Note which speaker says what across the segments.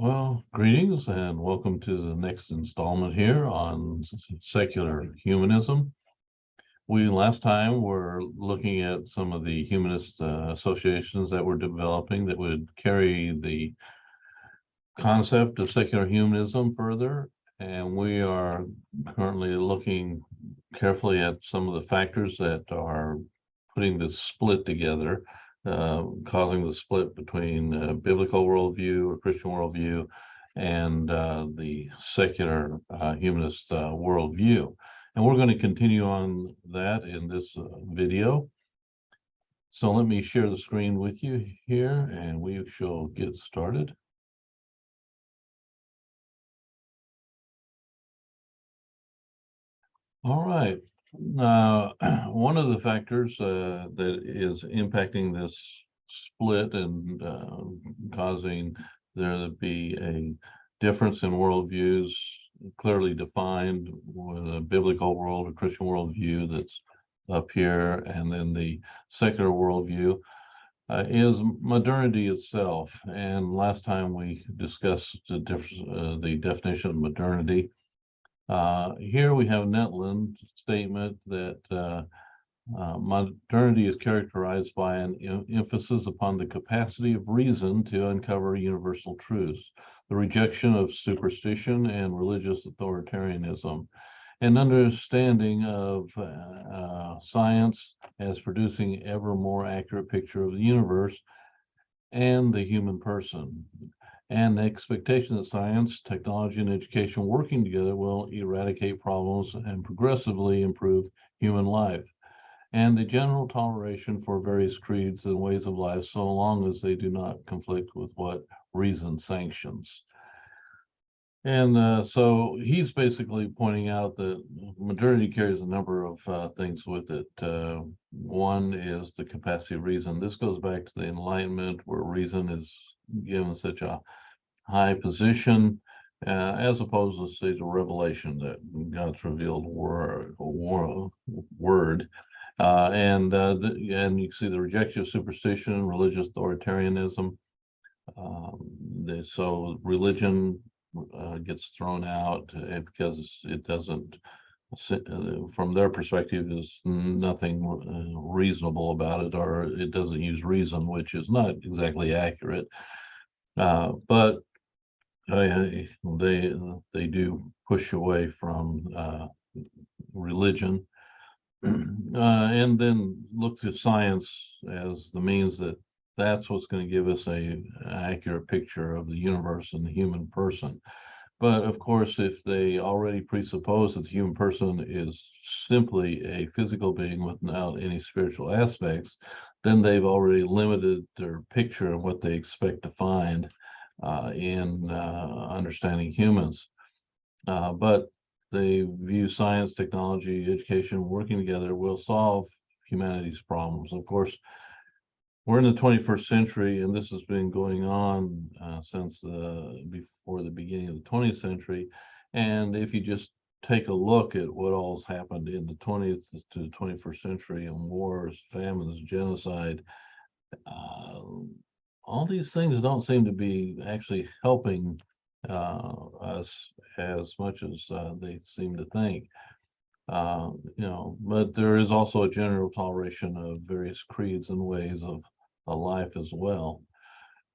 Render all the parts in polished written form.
Speaker 1: Well, greetings and welcome to the next installment here on secular humanism. We last time were looking at some of the humanist associations that were developing that would carry the concept of secular humanism further, and we are currently looking carefully at some of the factors that are putting this split together, causing the split between biblical worldview or Christian worldview and the secular humanist worldview. And we're going to continue on that in this video. So let me share the screen with you here and we shall get started. All right. One of the factors that is impacting this split and causing there to be a difference in worldviews clearly defined with a biblical world, a Christian worldview that's up here, and then the secular worldview is modernity itself. And last time we discussed the definition of modernity. Here we have Netland's statement that modernity is characterized by an emphasis upon the capacity of reason to uncover universal truths, the rejection of superstition and religious authoritarianism, an understanding of science as producing ever more accurate picture of the universe and the human person, and the expectation that science, technology, and education working together will eradicate problems and progressively improve human life, and the general toleration for various creeds and ways of life so long as they do not conflict with what reason sanctions. And so he's basically pointing out that modernity carries a number of things with it. One is the capacity of reason. This goes back to the Enlightenment, where reason is given such a high position, as opposed to, say, the revelation that God's revealed word. And you see the rejection of superstition, religious authoritarianism. So religion gets thrown out because it doesn't, from their perspective, there's nothing reasonable about it, or it doesn't use reason, which is not exactly accurate. But they do push away from religion, and then look to science as the means that's what's going to give us a accurate picture of the universe and the human person. But of course, if they already presuppose that the human person is simply a physical being without any spiritual aspects, then they've already limited their picture of what they expect to find in understanding humans. But they view science, technology, education working together will solve humanity's problems. Of course, we're in the 21st century, and this has been going on since before the beginning of the 20th century. And if you just take a look at what all's happened in the 20th to the 21st century, and wars, famines, genocide, uh, all these things don't seem to be actually helping us as much as they seem to think. But there is also a general toleration of various creeds and ways of a life as well.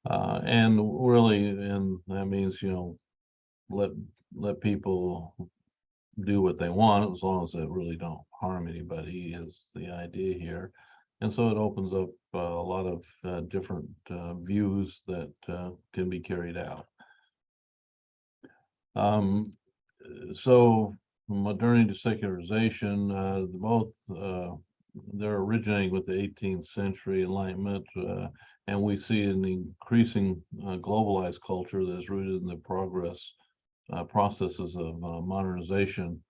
Speaker 1: And really, and that means, let let people do what they want as long as they really don't harm anybody is the idea here. And so it opens up a lot of different views that can be carried out. Um, so modernity to secularization, both they're originating with the 18th century Enlightenment, and we see an increasing globalized culture that is rooted in the processes of modernization.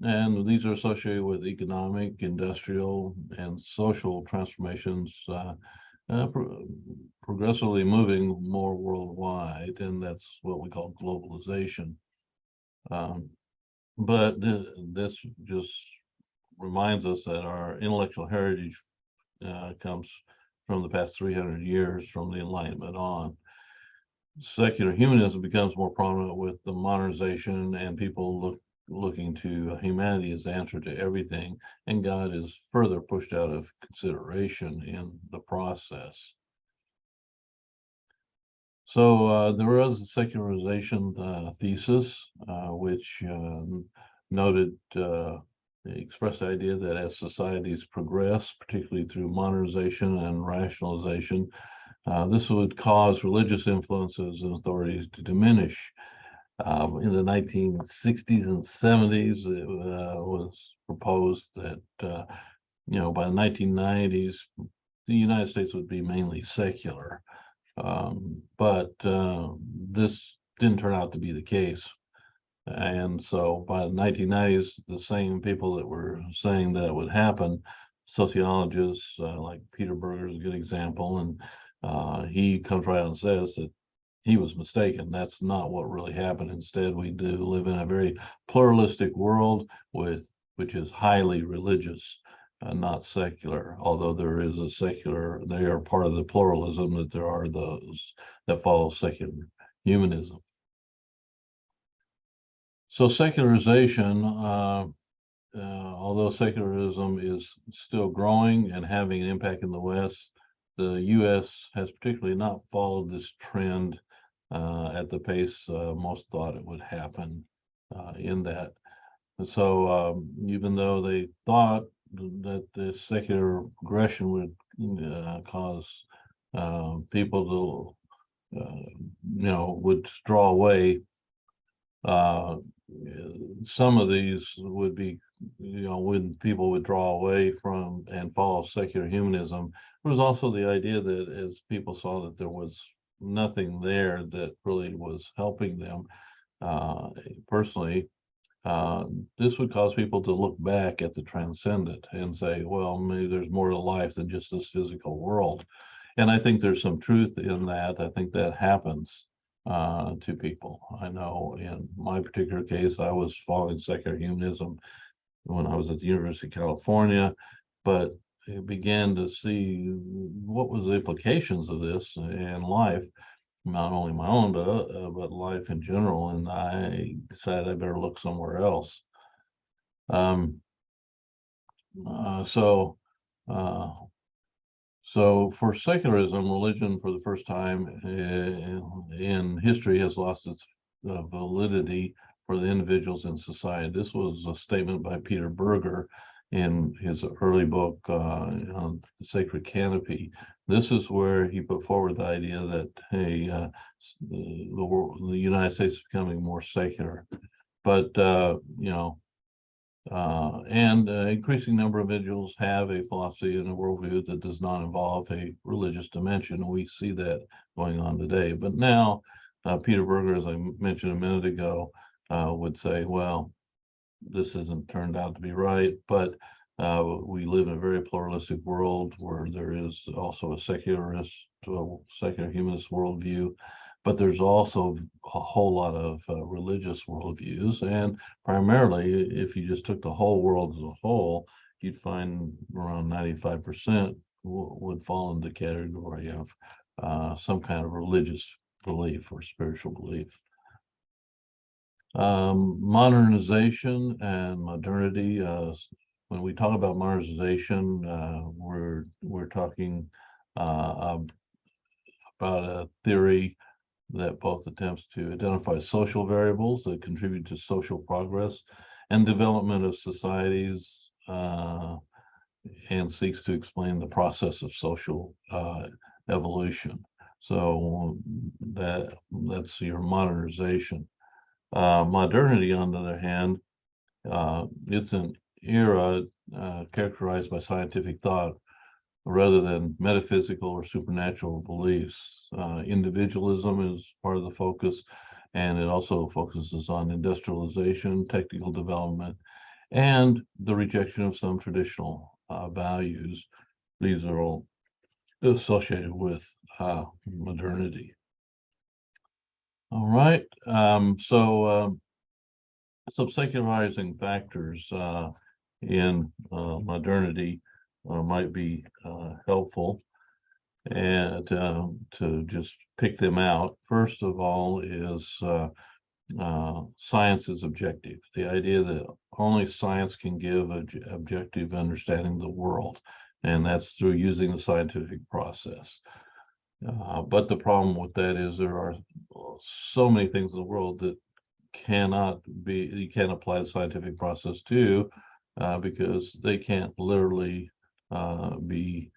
Speaker 1: And these are associated with economic, industrial, and social transformations, progressively moving more worldwide, and that's what we call globalization. Um, but this just reminds us that our intellectual heritage comes from the past 300 years from the Enlightenment on. secular humanism becomes more prominent with the modernization and people looking to humanity as the answer to everything, and God is further pushed out of consideration in the process. So there was a secularization thesis, which noted expressed the idea that as societies progress, particularly through modernization and rationalization, this would cause religious influences and authorities to diminish. In the 1960s and 70s, it was proposed that by the 1990s, the United States would be mainly secular. But this didn't turn out to be the case. And so by the 1990s, the same people that were saying that would happen, sociologists like Peter Berger is a good example, and he comes right out and says that he was mistaken. That's not what really happened. Instead, we do live in a very pluralistic world which is highly religious, not secular. Although there is a secular, they are part of the pluralism that there are those that follow secular humanism. So secularization, although secularism is still growing and having an impact in the West, the U.S. has particularly not followed this trend at the pace most thought it would happen in that. And so even though they thought that the secular progression would cause people to, would draw away, some of these would be, when people would draw away from and follow secular humanism, there was also the idea that as people saw that there was nothing there that really was helping them personally, this would cause people to look back at the transcendent and say, well, maybe there's more to life than just this physical world. And I think there's some truth in that. I think that happens to people. I know in my particular case, I was following secular humanism when I was at the University of California, but I began to see what was the implications of this in life, not only my own, but life in general. And I decided I better look somewhere else. Um, so, uh, So for secularism, religion for the first time in history has lost its validity for the individuals in society. This was a statement by Peter Berger in his early book, The Sacred Canopy. This is where he put forward the idea that, hey, the United States is becoming more secular. But, and increasing number of individuals have a philosophy and a worldview that does not involve a religious dimension. We see that going on today. But now, Peter Berger, as I mentioned a minute ago, would say, well, this hasn't turned out to be right, but we live in a very pluralistic world where there is also a secular humanist worldview, but there's also a whole lot of religious worldviews. And primarily, if you just took the whole world as a whole, you'd find around 95% would fall into the category of some kind of religious belief or spiritual belief. Modernization and modernity. When we talk about modernization, we're talking about a theory that both attempts to identify social variables that contribute to social progress and development of societies, and seeks to explain the process of social evolution. So that's your modernization. Modernity, on the other hand, it's an era characterized by scientific thought rather than metaphysical or supernatural beliefs. Individualism is part of the focus, and it also focuses on industrialization, technical development, and the rejection of some traditional values. These are all associated with modernity. All right. Some secularizing factors in modernity might be helpful, and to just pick them out. First of all is science is objective. The idea that only science can give objective understanding of the world, and that's through using the scientific process. But the problem with that is there are so many things in the world that you can't apply the scientific process to, because they can't literally be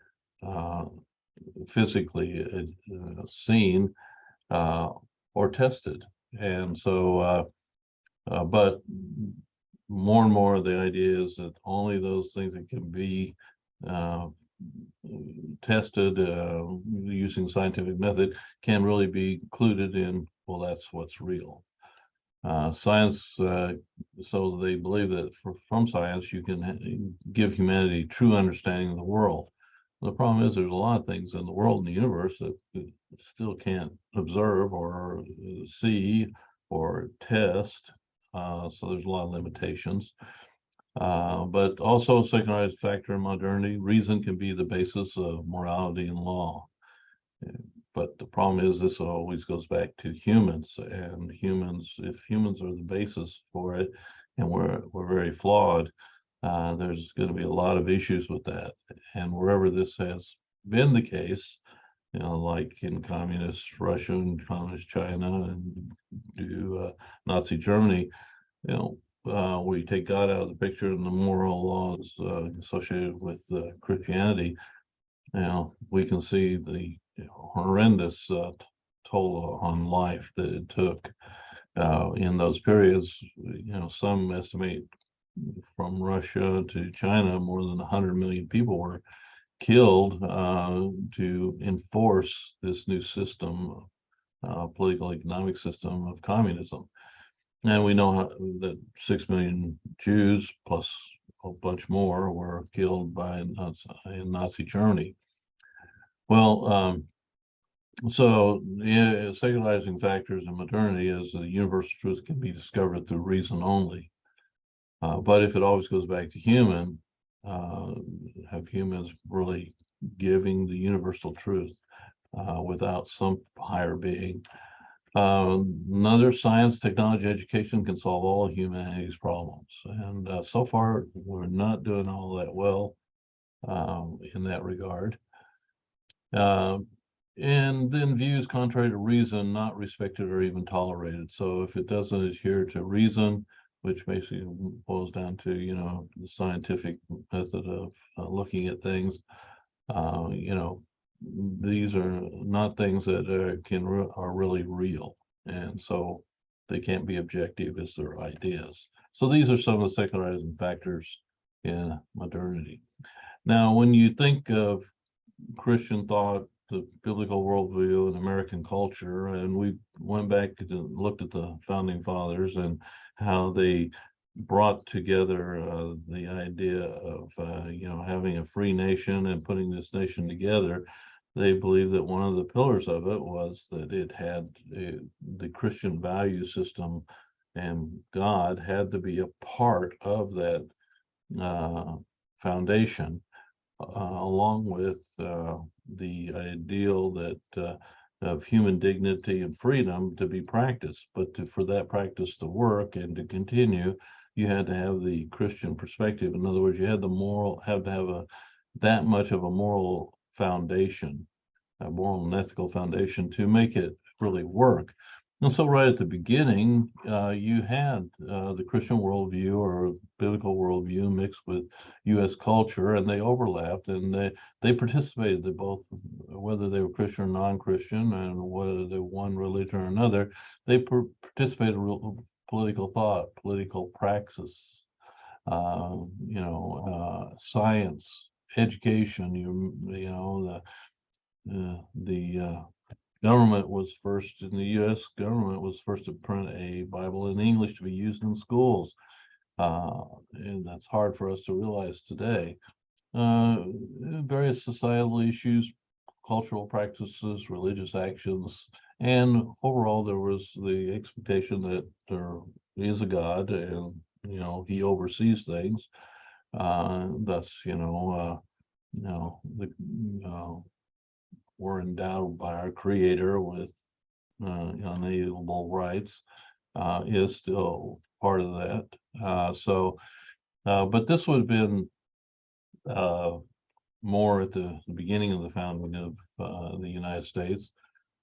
Speaker 1: physically seen or tested. And so, but more and more the idea is that only those things that can be tested using scientific method can really be included in, well, that's what's real. Science, so they believe that from science you can give humanity true understanding of the world. The problem is there's a lot of things in the world and the universe that we still can't observe or see or test. So there's a lot of limitations. But also a secularized factor in modernity, reason can be the basis of morality and law. But the problem is this always goes back to humans, and humans, if humans are the basis for it, and we're very flawed, there's going to be a lot of issues with that. And wherever this has been the case, like in communist Russia and communist China and Nazi Germany, we take God out of the picture and the moral laws associated with Christianity. We can see the horrendous toll on life that it took in those periods. Some estimate from Russia to China, more than 100 million people were killed to enforce this new system, political economic system of communism. And we know that 6 million Jews plus a bunch more were killed in Nazi Germany. Well, so secularizing factors in modernity is the universal truth can be discovered through reason only. But if it always goes back to have humans really giving the universal truth without some higher being? Another, science, technology, education can solve all of humanity's problems. And so far, we're not doing all that well in that regard. And then views contrary to reason, not respected or even tolerated. So if it doesn't adhere to reason, which basically boils down to, the scientific method of looking at things, these are not things that are really real, and so they can't be objective as their ideas. So these are some of the secularizing factors in modernity. Now, when you think of Christian thought, the biblical worldview, and American culture, and we went back and looked at the founding fathers and how they brought together the idea of having a free nation and putting this nation together. They believed that one of the pillars of it was that it had the Christian value system, and God had to be a part of that foundation, along with the ideal that of human dignity and freedom to be practiced. But for that practice to work and to continue, you had to have the Christian perspective. In other words, you had have to have that much of a moral foundation, a moral and ethical foundation, to make it really work. And so right at the beginning, you had the Christian worldview or biblical worldview mixed with U.S. culture, and they overlapped, and they participated. They both, whether they were Christian or non-Christian, and whether they were one religion or another, they participated in political thought, political praxis, science, education. The government was first, in the U.S. government was first to print a Bible in English to be used in schools. And that's hard for us to realize today. Various societal issues, cultural practices, religious actions, and overall there was the expectation that there is a God, and he oversees things. Thus, the were endowed by our Creator with unalienable rights, is still part of that. But this would have been more at the beginning of the founding of the United States.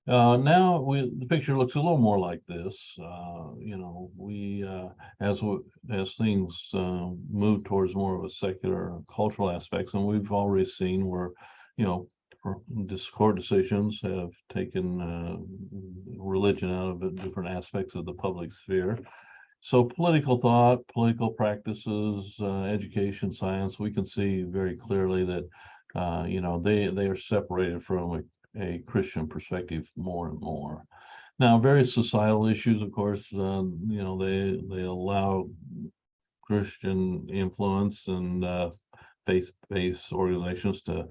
Speaker 1: Now the picture looks a little more like this. As things move towards more of a secular cultural aspects, and we've already seen where, court decisions have taken religion out of different aspects of the public sphere. So political thought, political practices, education, science, we can see very clearly that they are separated from a Christian perspective more and more. Now, various societal issues, of course, they allow Christian influence and faith-based organizations to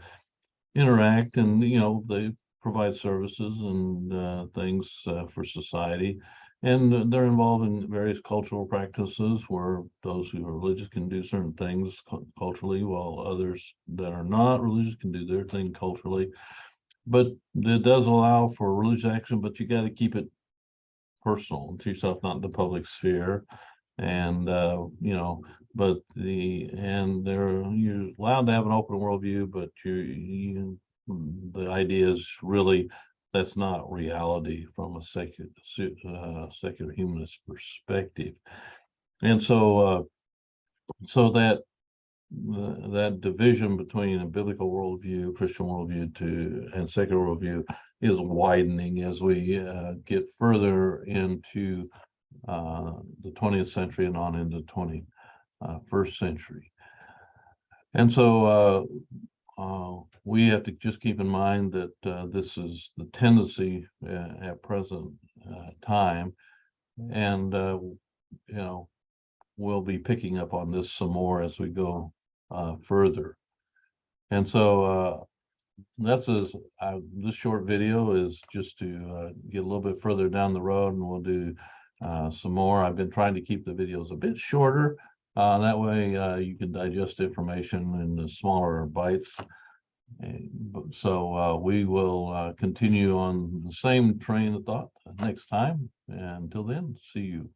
Speaker 1: interact, and they provide services and things for society. And they're involved in various cultural practices where those who are religious can do certain things culturally, while others that are not religious can do their thing culturally. But it does allow for religious action, but you got to keep it personal to yourself, not in the public sphere. And but you're allowed to have an open worldview, but the idea is really that's not reality from a secular humanist perspective. And so that division between a biblical worldview, Christian worldview, and secular worldview is widening as we get further into the 20th century and on into the 21st century. And so we have to just keep in mind that this is the tendency at present time, and we'll be picking up on this some more as we go further. And so this short video is just to get a little bit further down the road, and we'll do some more. I've been trying to keep the videos a bit shorter. That way you can digest information in the smaller bites. So we will continue on the same train of thought next time. And until then, see you.